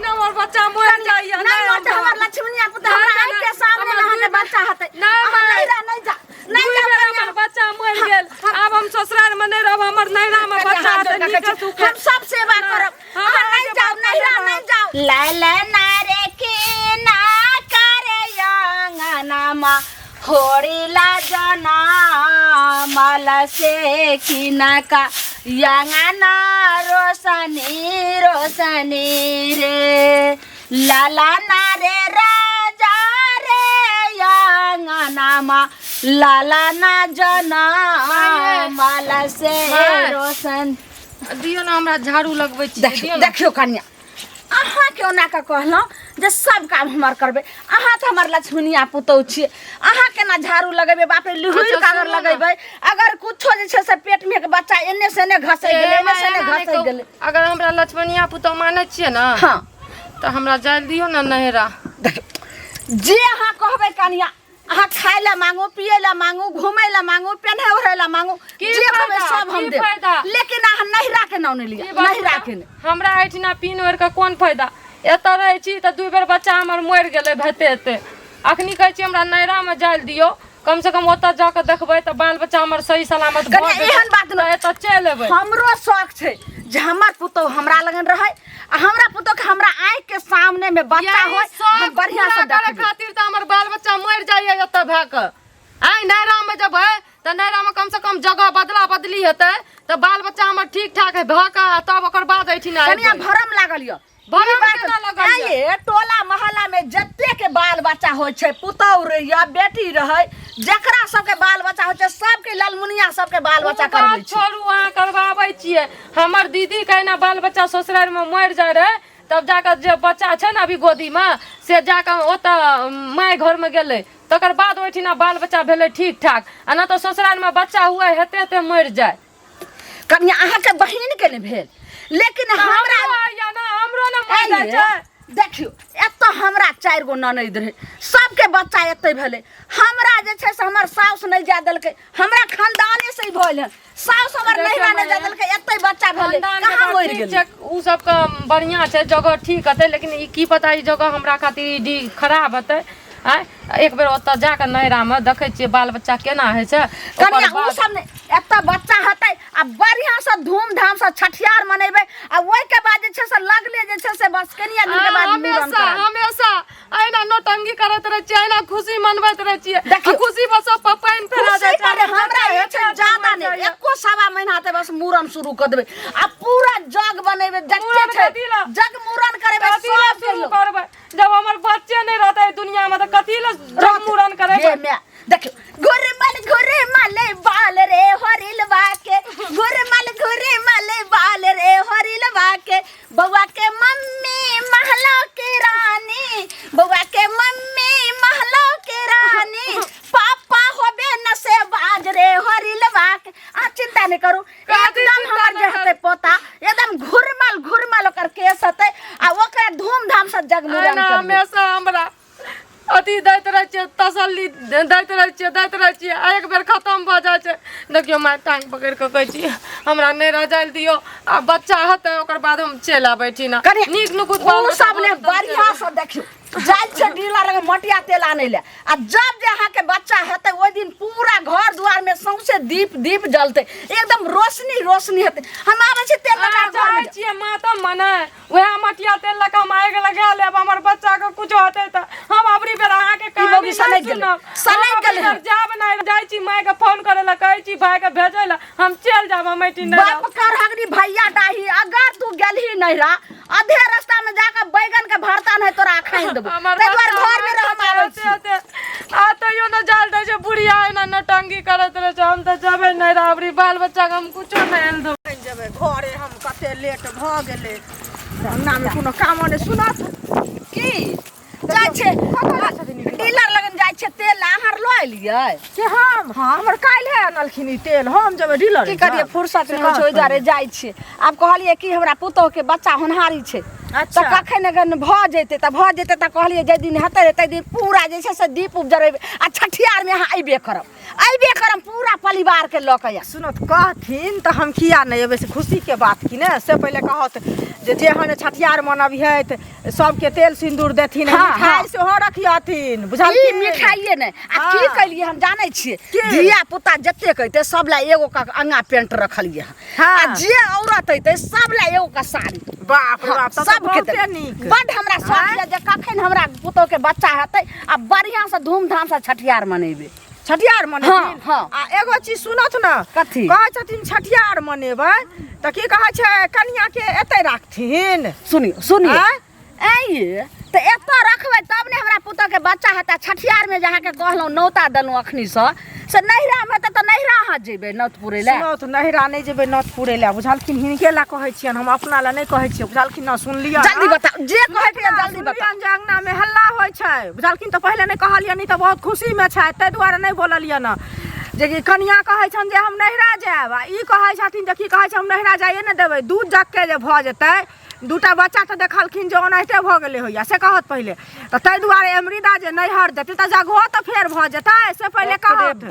हमर बच्चा मर जाइए नहीं मरते हमर लक्ष्मणिया पुता हमरा आँख के सामने लहा के बच्चा हते नहीं जा नहीं जा हमर बच्चा मर गेल अब हम ससुराल में नहीं रहब हमर नैरा में बच्चा हम सब सेवा करब नहीं जाओ नैरा नहीं जाओ लाला नारे के ना करे अंगना मा होड़ीला जना माला से किना का यांगना रोशनी रोशनी रे लाला नारे राजा रे यांगना मा लाला ना जना माला से रोशन दियो ना हमरा झाड़ू लगबै छी देखियो कन्या अहाँ क्यों ना का कहलौ जे सब काम हमर करबे अहाँ त हमर लक्ष्मणिया पुतौ छी अहाँ केना झाड़ू लगेबे बाप रे लुहुल कागर लगेबे अगर कुछो जे छै से पेट में के बच्चा एने से ने घसै गेले एने से ने घसै गेले अगर हमरा लक्ष्मणिया पुतौ मानै छियै ना हां त हमरा जाय दियो ना नहरा जे अहाँ कहबे कन्या अहाँ खाय ला मांगो पिए ला मांगो घूमे ला मांगो पहने ओढ़े ला मांगो जे कहबे सब हम देब लेकिन अहाँ नहरा के नाम नहीं लिया नहरा के हमरा एठिना पीन ओढ़ के कोन फायदा एतऽ रहै छी त दुई बेर बच्चा हमर मरि गेलै भेते एते अखनी कहै छी हमरा नहरा में जाय दियो कम से कम ओतऽ जाके देखबै त बाल बच्चा हमर सही सलामत भ गेल एहन बात न एतऽ चल एबै हमरो शौक छै जे हमर पुतौ हमरा लगन रहै आ हमरा पुतौ के हमरा आँख के सामने में बच्चा होय हम बढ़िया से देखे खातिर त हमर बाल बच्चा मरि जाइए एतऽ भए के आइ नहरा में जबै त नहरा में कम से कम जगह बदला बदली हेतै त बाल बच्चा हमर ठीक ठाक भए के तब ओकर बाद एठिना कनिया भरम लागल य ये टोला मोहल्ला में जत्ते के बाल बच्चा होय छै पुतौ रे या बेटी रहै जेकरा सबके बाल बच्चा होय छै सबके ललमुनिया सबके बाल बच्चा करबै छी छोड़ू अहाँ करबाबै छियै हमर दीदी कहना बाल बच्चा ससुराल में मरि जाय रहे तब जाकर जे बच्चा छै ना अभी गोदी में से जाकर ओतऽ माय घर में गेलै तकर बाद ओठिना बाल बच्चा भेलै ठीक ठाक आ ना तो ससुराल में बच्चा हुए हेते हेते मरि जाय कनिया अहाँ के बहिन के ने भेल लेकिन हमरा या ना हमरो ना मरि जाय छै देखियो एतऽ हमरा 4 गो ननद रहे सबके बच्चा एते भेले हमरा जे छै से हमर साउस नहीं जा देलकै हमरा खानदाने से ही भइल है साउस हमर नहिरा नहीं जा देलकै एते बच्चा भेले कहां मरि गेल उ सब का बढ़िया छै जगह ठीक हते लेकिन ई की पता ई जगह हमरा खातिर खराब हते आय एक बेर ओतऽ जाके नहरा में देखै छियै बाल बच्चा केना होइ छै कनिया उ सब ने एतऽ बच्चा हतै आ बढ़िया से धूमधाम से छठियार मनेबै आ ओइ के बाद जे छै से लगले जे छै से बस कनिया दिन के बाद मूड़न करब हमेशा आइना नौटंगी करत रहै छियै आइना खुशी मनबैत रहै छियै खुशी बस पाइन फेरा जाय छै हमरा हे छै ज्यादा ने एको सवा महीना ते बस मूड़न शुरू कर देबै आ पूरा जग बनेबै जच्चे छै जग मूड़न करबै सब शुरू करबै जब हमर बच्चे नहीं रहतै दुनिया में त कथि ल जग मूड़न करबै देखियो घुरमल बाल रे हरिलवा के घुरमल बाल रे हरिलवा के बउआ के मम्मी महलो के रानी बउआ के मम्मी महलो के रानी पापा होबे न से बाज रे हरिलवा के आ चिंता नहीं करू एकदम हमर जे हते पोता एकदम घुरमल ओकर केस हते आ ओकरा धूमधाम से जग मूड़न करबै हमेशा हमरा अति दैत रहे छियै तसल्ली दैत रहे छियै एक बेर खत्म भ जाय छै देखियो माय टांग पकड़ के कहै छी हमरा नहीं रह जाय दियो आ बच्चा हते ओकर बाद हम चल आबै छी ना नीक नुकुत बाल सब ने बढ़िया से देखियो जाय छै डीलर लगे मटिया तेल आनै ले आ जब जे अहाँ के बच्चा हेतै ओइ दिन पूरा घर द्वार में सौंसे दीप जलते एकदम रोशनी हेतै हम आबै छी तेल लगा घर में छियै मातम मने ओहे मटिया तेल लगा माइक लगा लेब हमर बच्चा के कुछ होतै त हम अबरी बेर अहाँ के कहानी सनै गेल जाब नहीं जाय छी माय के फोन करे ला कहै छी भाई के भेजै ला हम चल जाब हमैटी नहीं बाप कर हगरी भैया डाही अगर तू गेलही नहिरा आधे रास्ता में जाकर बैगन के भरता नहीं तोरा खाइन देबो ते बार घर में रह मारै छी आ तइयो न जाल दे जे बुढ़िया एना नटंगी करत रहे छ हम त जबे नहीं राबरी बाल बच्चा के हम कुछो नहीं एल दो जबे घरे हम कते लेट भ गेले ना में कोनो काम ने सुनत की जाय छै डीलर लगन जाय छै तेल आहार ल एलियै के हम हमर काल है अनलखिनी तेल हम जबे डीलर की करिए फुर्सत में छै ओइ दुआरे जाय छै आब कहलिए कि हमरा पुतोह के बच्चा होनहारी छै तो कखन अगर भ जेते त कहलिए जे दिन हेतै तै दिन पूरा जैसे से दीप उपजरेबे आ छठियार में अहाँ अइबे करब पूरा परिवार के ल के। सुनो तो कहथिन तो हम किया नहीं अबे से खुशी के बात की ना से पहले कहत जे हन छठियार मनबिहे सबके तेल सिंदूर देथिन मिठाई से हो रखियथिन बुझल की मिठाइए नहीं आ की कलिए हम जानै छियै धिया पुता जत्ते कहते सब ला एगो का अंगा पेंट रखलिए आ जे औरत हइते सब ला एगो का साड़ी। बाप रे बाप सब के नीक बड हमरा शौक जे कखन हमरा पुतौ के बच्चा हेतै आ बढ़िया से धूमधाम से छठियार मनेबे। छठियार मनेथिन आ एगो चीज सुनत न कथी कहै छथिन छठियार मनेबै त की कहै छै कन्या के एतै राखथिन। सुनिए ये तो एत रखबै तब ने हमरा पुतौ के बच्चा हेता। छठियार में जहाँ के कहलहुँ नौता देलहुँ अखनी से नैहरा में तो नैहरा अहाँ जेबै नौत पुरै ले। सुनो तो नैहरा नहीं जेबै नौत पुरै ले बुझलखिन हिनके ला कहै छियन हम अपना ला नहीं कहै छियै बुझलखिन न सुन लिया जल्दी बता जे कहै छियै जल्दी बता। जे अंगना में हल्ला होय छै बुझलखिन तो पहले नहीं कहलियन नहीं तो बहुत खुशी में छै तै दुआरे नहीं बोललियन जे कि कन्या कहै छन जे हम नैहरा जायब आ ई कहै छथिन जे की कहै छै हम नैहरा जाइए ने देबै दूध जग के जे भ जेतै दूटा बच्चा तो देखलखिन जे ओनाहिते भ गेलै होइया से कहत पहले तो तै दुआरे अमृता जे नैहर जेतै त जगहो तो फेर भ जेतै से पहले कहत।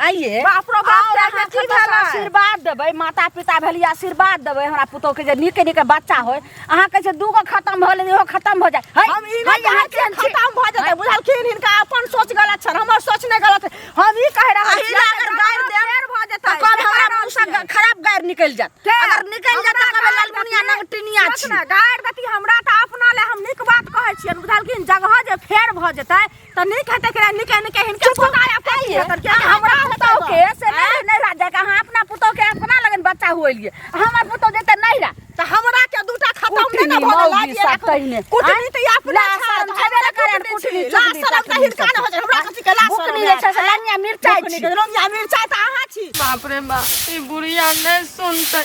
आइए बाप रो बाप की भेल आशीर्वाद देबै माता पिता भेलिए आशीर्वाद देबै हमरा पुतौ के जे नीके नीके बच्चा होय। अहाँ कहै छै दूगो खत्म भ गेलै इहो खत्म भ जाय हम ई नहीं कहै छियै खत्म भ जेतै बुझलखिन हिनका अपन सोच गलत छ हमर सोच नहीं गलत हम ई कह रहल छी अगर गायर देर भ जेतै कब हमरा मुंह से खराब गायर निकल जात अगर निकल जात त कबे लालमुनिया नगटिनिया छी ना गायर दती हमरा त अपना ले हम नीक बात कहै छियन बुझलखिन जगह जे फेर भ जेतै त नीक हेतै के नीके हिनके पुताया पाइए हमरा पुतौ के से नहीं राजा का हां अपना पुतौ के अपना लगन बच्चा होइलिए हमर पुतौ जेते नैहरा त हमरा के दूटा खत्म नहीं ना भ लागिए सकतैने कुटनीति अपना छाड़ छबे करे कुटनीति ला सरम त हिनका न हो जाय हमरा कथि के ला सरम बुकनी जे छै लंगिया मिर्चाई छी लंगिया मिर्चाई त अहाँ छी। बाप रे बाप ई बुढ़िया नहीं सुनते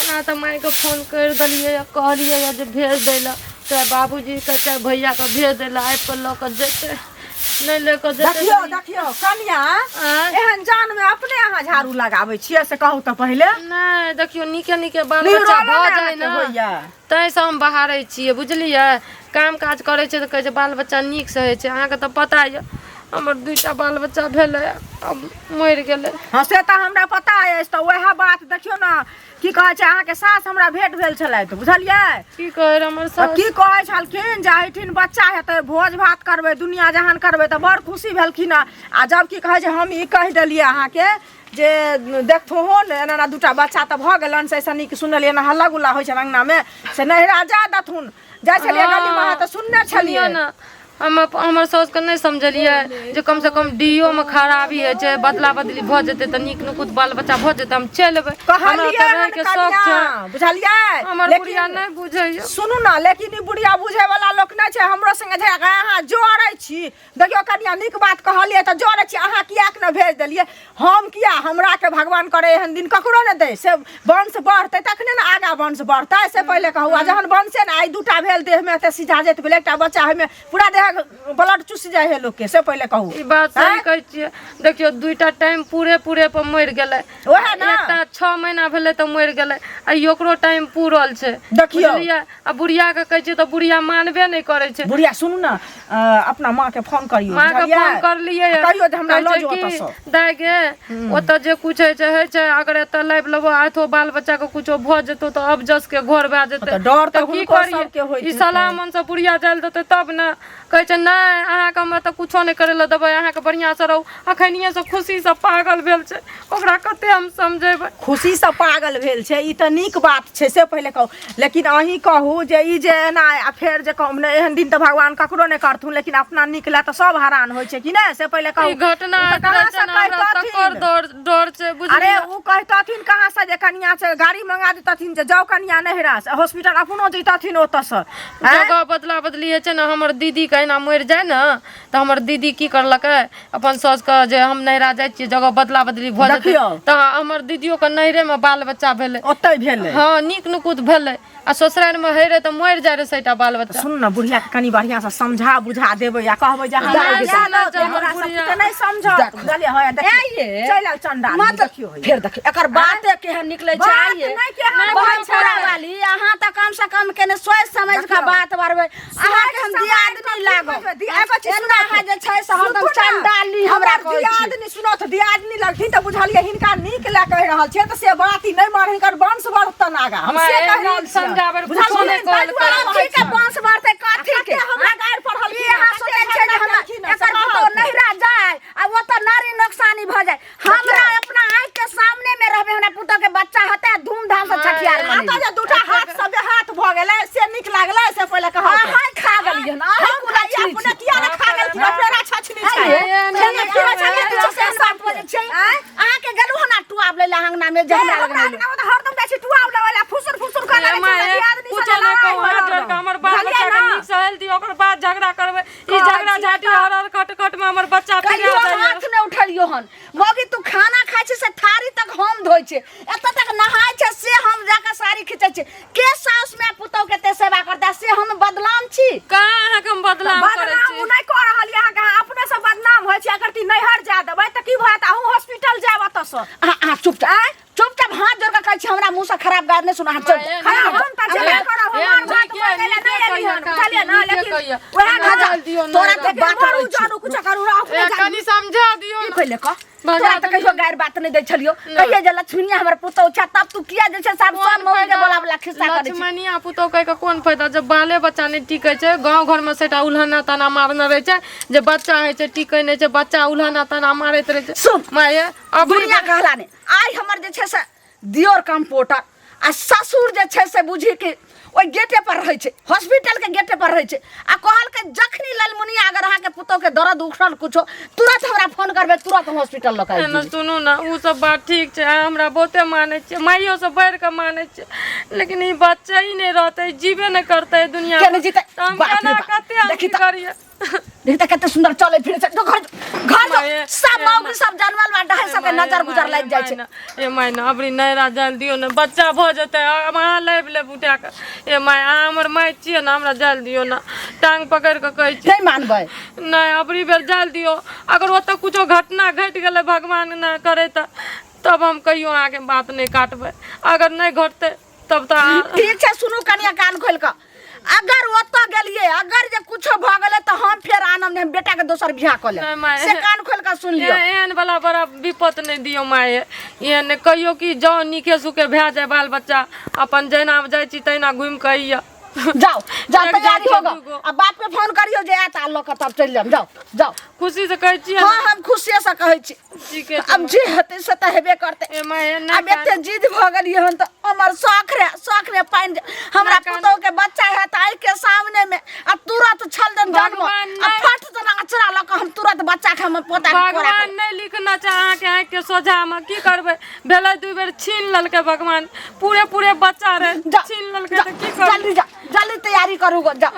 ना तो माई के फोन कर दिलिए कहलिए जे भेज दैला चाहे बाबूजी के चाहे भैया के भेज दैला आइ पर ल के जेते नहीं लेकर जेते। देखियो कन्या एहन जान में अपने अहाँ झाड़ू लगाबै छियै से कहू त पहले नहीं देखियो नीके बाल बच्चा भ जाय ना तै से हम बहारै छियै बुझलिए काम काज करै छै त कहै छै बाल बच्चा नीक से होइ छै। अहाँ के त पता य हमर दुईटा बाल बच्चा भेलै अब मरि गेलै। हाँ से त हमरा पता अछि त वएह बात देखियो ना की कहै छै अहाँ के सास हमरा भेट भेल छलै त बुझलिए की कहै हमर सास की कहै छलखिन जे आइठिन बच्चा हेतै भोज भात करबै दुनिया जहान करबै त बड़ खुशी भेलखिन आ जब की कहै छै हम ई कहि देलिए अहाँ के जे देखथो हो ने एना दूटा बच्चा त भ गेलन से नीक सुनलिए ना हल्ला गुल्ला होइ छै अंगना में से नैहरा जा दथुन जाय छलिए गली में त सुनने छलिए ना हमर सास के नहीं समझलिए जे कम से कम डीओ में खराबी है जे बदला बदली भ जेते त नीक नुकुत बाल बच्चा भ जेते हम चलबै हमरा त रह के शौक छै बुझलिए हमर बुढ़िया नहीं बुझै सुनू ना लेकिन ई बुढ़िया बुझे वाला लोक नहीं छै हमरो संगे जे अहाँ जोड़ै छी देखियो कन्या नीक बात कहलिए त जोड़ै छी अहाँ किया के न भेज देलिए हम किया हमरा के भगवान करे एहन दिन ककरो न दे से वंश बढ़तै तखने न आगा वंश बढ़तै से पहले कहू आ जहन वंशे न आई दूटा भेल देह में एते सीधा जेत भेल एकटा बच्चा हमे पूरा देह ब्लड चूस जाय है लोग के से पहले कहू ई बात सही कहै छियै। देखियो दुईटा टाइम पूरे पर मरि गेलै ओहे ना एकटा 6 महीना भेलै त मरि गेलै आ ओकरो टाइम पूरल छै देखियो आ बुढ़िया के कहै छियै त बुढ़िया मानबे नहीं करै छै। बुढ़िया सुनू ना अपना माँ के फोन करियो माँ के फोन करलिए कहियो जे हमरा ल जो ओतऽ से दाय गे ओतऽ जे कुछ है छै अगर एतऽ लाइव लेबो आथो बाल बच्चा के कुछो भ जेतो त अब जस के घर भए जेतै डर त की हुनको सबके होय ई सलाह मन से बुढ़िया जाल देतै तब न कहै छै नहीं अहाँ के हम त कुछो नहीं करे ल देबै अहाँ के बढ़िया से रहू अखनिए से खुशी से पागल भेल छै ओकरा कते हम समझेबै। खुशी से पागल भेल छै ई त नीक बात छै से पहले कहू लेकिन अहीं कहू जे ई जे एना आ फेर जे कहू ने एहन दिन त भगवान ककरो नहीं करथुन लेकिन अपना निकला त सब हैरान होय छै कि नहीं से पहले कहू ई घटना डर से बुझलिए। अरे उ कहतथिन कहां से जे कन्या से गाड़ी मंगा देतथिन जे जाओ कन्या नहिरा से हॉस्पिटल अपनो जइतथिन ओतऽ से जगह बदला बदली है छै ना हमर दीदी के एना मरि जाय ना त हमर दीदी की करलकै अपन सास के जे हम नैहरा जाइ छियै जगह बदला बदली भ जेतै त हमर दीदियो के नैहरे में बाल बच्चा भेलै ओतै भेलै हां नीक नुकुत भेलै आ ससुराल में है रे त मरि जाय रे सैटा बाल बच्चा। सुन ना बुढ़िया के कनी बढ़िया से समझा बुझा देबै या कहबै जे हमरा नहीं समझ बुझलिए होय देखिए चल चंडाल देखियो फिर देखियो एकर बाते केहन निकलै छै आइए बहुत छोरा वाली अहाँ त तो कम से कम के ने सोच समझ के बात बारबे अहाँ के हम दियादनी लागो एना है जे छै से हरदम चंडाली हमरा कहै छी दियादनी सुनो त दियादनी लगथिन त बुझलिए हिनका नीक ला कह रहल छै त से बाती नहीं मार हिनकर वंश बढ़तन आगा हम से कह रहल छी समझाबर बुझलिए कथी के वंश बढ़तै कथी के हमरा गायर पढ़ल ई अहाँ सोचै छै जे हम एकर तो नहिरा जाय आ वो तो नारी नुकसानी भ जाय हमरा अपना आँख के सामने में रहबे हमरा पुतो के बच्चा होते धूमधाम से छठियार आ त जे दूटा हाथ सब हाथ भ गेलै से नीक लागलै से पहिले कह हाय खा गेलिए ना हम कुलाइया अपने किया ने खा गेल कि फेरा छछनी छै अहाँ के गेलु हना टू आब लेला हंगना में जे हमरा लगन हरदम बेसी टू आब लेला फुसुर फुसुर कर दियादनी कुछ ना कहू हमर बाल बच्चा के नीक सहल दियो ओकर बाद झगड़ा करबे ई झगड़ा झाटी हर खटखट में हमर बच्चा पिया जाय हाथ ने उठलियो हन मौगी तू खाना खाइ छै से थारी तक हम धोइ छै एत तक नहाय छै से हम जाके साड़ी खींचे छै के सास में पुतौ के ते सेवा करता से हम बदनाम छी कहाँ अहाँ के हम बदलाव करै छी नहीं कह रहल यहाँ कहाँ अपने से बदनाम होइ छै अगर ती नैहर जा देबै त की भत अहूँ हॉस्पिटल जाब त से आ चुपचाप हाथ जोड़ के कहै छी हमरा मुंह से खराब बात नहीं सुना चल खराब हम त जेबे करब हमार बात हो गेलै नहीं एली हन बुझलिए ना लेकिन वह दियो तोरा के बात करू जानू कुछ करू अपने जान कनी समझा दियो की कहले का तोरा त कहियो गायर बात नहीं दै छलियो कहिए जे लक्ष्मीनिया हमर पुतौ छ तब तू किया जे छै सब मौगी के बोलावला खिस्सा करै छी लक्ष्मणिया पुतौ कह के कोन फायदा जब बाले बच्चा नहीं टिकै छै गांव घर में सेटा उल्हना तना मारना रहे छै जे बच्चा है छै टिकै नहीं छै बच्चा उल्हना तना मारैत रहे छै सुन माये अब दुनिया कहला ने आइ हमर जे छै से दियोर कंपाउंडर आ ससुर जे छै से बुझी कि ओइ गेटे पर रहै छै हॉस्पिटल के गेटे पर रहै छै आ कहल के जखनी ललमुनिया अगर अहाँ के पुतौ के दर्द उखड़ल कुछो तुरंत हमरा फोन करबे तुरंत हम हॉस्पिटल लक ना सुनू ना उ सब बात ठीक छै हमरा बहुते माने छै माइयो से बढ़ के माने छै लेकिन ई बच्चा ही नहीं रहते जीवे नहीं करते दुनिया केने जीते हम बाप रे केना बाप। कते हम देखी की त करिए देखता कते सुंदर चले फिरे छै तो घर माये, सब मौगी सब जानवल बा डहे सब के नजर गुजर लाग जाय छै ए माय ना अबरी नैरा जाल दियो ना बच्चा भ जेतै अहाँ लेब ले उठा के ए माय अहाँ हमर माय छियै ना हमरा जाल दियो ना टांग पकड़ के कहै छी नहीं मानबै नहीं अबरी बेर जाल दियो अगर ओतऽ कुछो घटना घट गेलै भगवान न करे तब हम कहियो अहाँ के बात नहीं काटबै अगर नहीं घटतै तब तो ठीक छै सुनू कनिया कान खोल के अगर ओतऽ गेलिए अगर जे कुछो भ गेलै त हम फेर आनम ने बेटा के दोसर बियाह क ले नहीं माय। से कान खोल के सुन लियो एहन वाला बड़ा विपत नहीं दियो माय एहन कहियो कि जाओ नीके सुके भए जाए बाल बच्चा अपन जहिना जाइ छी तहिना घुमि के अइया जाओ जाओ एक तैयारी जाओ, होगा दूगो। अब बाप के फोन करियो जे आत आलो के तब चल जाम जाओ जाओ खुशी से कहै छी हां हम खुशी से कहै छी ठीक है अब जे हेतै से त हेबे करतै ए माय अब एते जिद भ गेलिए हन त हमर शौक रे पाइन हमरा पुतौ के बच्चा है त आइ के सामने में आ तुरंत छल दन जन्म भगवान आ फट तना अचरा ल के हम तुरंत बच्चा के हम पोता के कोरा भगवान नहीं लिखना चाह के आँख के सोझा में की करबै भेलै दू बेर छीन ललकै भगवान पूरे बच्चा रहे छीन ललकै त की करबै जल्दी जा जल्दी तैयारी करू गो जा